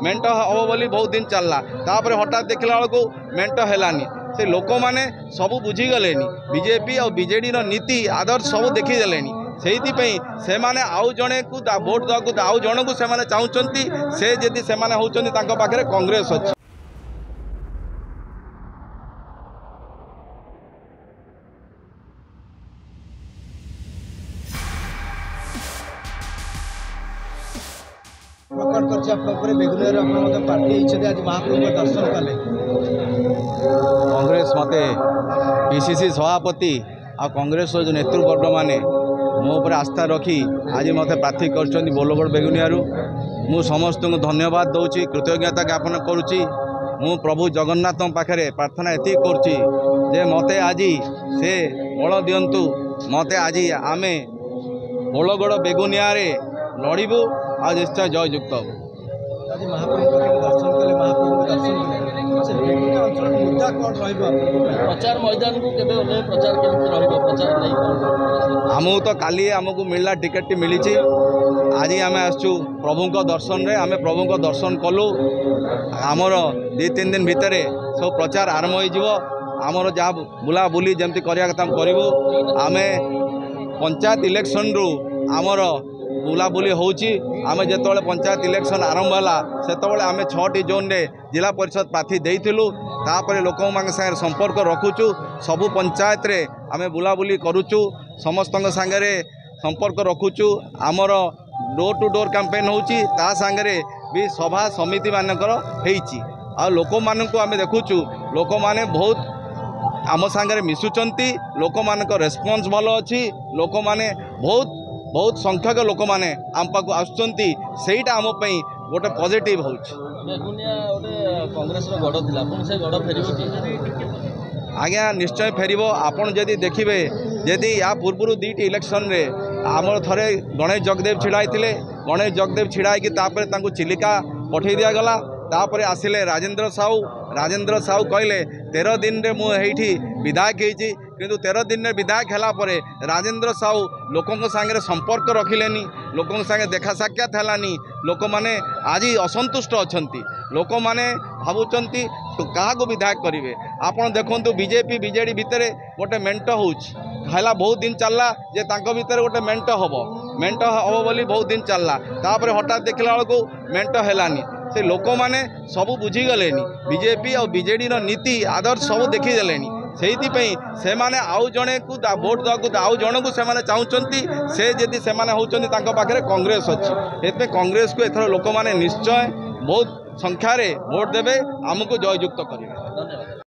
मेंट हम बोली बहुत दिन चलला तापर हठात देखला बेलू मेंट हैलानी से लोक मैंने सब बुझीगले बीजेपी और बीजेडी नीति आदर्श सब देखीदे से माने आउ जणे को भोट देवाक आउ जन को से चाहते से जदि से होती पाखे कांग्रेस अच्छी प्रकट कर पार्टी आज महाप्रभु दर्शन कले कांग्रेस मते पीसीसी सभापति आ कांग्रेस जो नेतृवर्ग मैंने मो पर आस्था रखी आज मत प्रार्थी कर बोलगड़ बेगुनियारू मु समस्त को धन्यवाद दूची कृतज्ञता ज्ञापन करुच्ची मु प्रभु जगन्नाथ पाखे प्रार्थना एति करुच्ची जे मते आज से बल दिंतु मते आज आमे बोलगड़ बेगुनिया लड़बू आ निश्चय जययुक्त हो आज महाप्रभु दर्शन कले महाप्रभु दर्शन कले मुद्दा कौन प्रचार मैदान को प्रचार प्रचार नहीं आमको तो काली आमको मिलला टिकेट मिली आज आम आसु प्रभु दर्शन रे आम प्रभु दर्शन कलु आमर 2-3 दिन भितर सब प्रचार आरंभ हो आमर जहाँ बुला बुली जमती करिया कथा करूँ आम पंचायत इलेक्शन रु आमर बुलाबुली होची आमे जेतोले पंचायत इलेक्शन आरंभ होला सेतोले आमे 6टी जोन रे जिला परिषद प्रार्थी देइथिलु तापरे लोकन मान संगे संपर्क रखुचु सबु पंचायत रे आमे बुलाबुली करूचु समस्तक संगे संपर्क रखुचु आमर डोर टू डोर कैंपेन होची ता संगे भी सभा समिति मानकर हेइची आ लोक मानकु आमे देखुचु लोक माने बहुत आम संगे मिसुचंती लोक मानक रेस्पॉन्स भलो अछि लोक माने बहुत संख्यक लोक मैंने आम पाक आसुँचा आम गोटे पॉजिटिव हो आज्ञा निश्चय फेर आपड़ जदि देखिए जदि या पूर्व 2टी इलेक्शन रे आमर थरे गणेश जगदेव छिड़ा गणेश जगदेव छिड़ा चिलिका पठे दिगला तापर आसिले राजेंद्र साहू कहले 13 दिन रे मुझे विधायक होती किंतु 13 दिन में विधायक है राजेंद्र साहू लोकों सांगे संपर्क रखिलेनी लोकों सांगे देखा साक्षात हैलानी लोक माने आज असंतुष्ट अच्छा लोक माने भावुंट तो क्या विधायक करेंगे आपड़ देखु बीजेपी बीजेडी भितर गोटे मेंट होगा बहुत दिन चलला जे तांको भितर गोटे मेंट हम बोली बहुत दिन चलला तापर हठात देखला बेलू मेंट हैलानी से लोक मैंने सब बुझीगले बीजेपी और बीजेडी नीति आदर्श सब देखीदे से माने आउ जणे को भोट देवाक आउ जन को से चाहते से जदि से होती पाखे कांग्रेस अच्छी ए कांग्रेस को एथर लोक मैंने निश्चय बहुत संख्यार भोट देवे आमको जययुक्त करेंगे। धन्यवाद।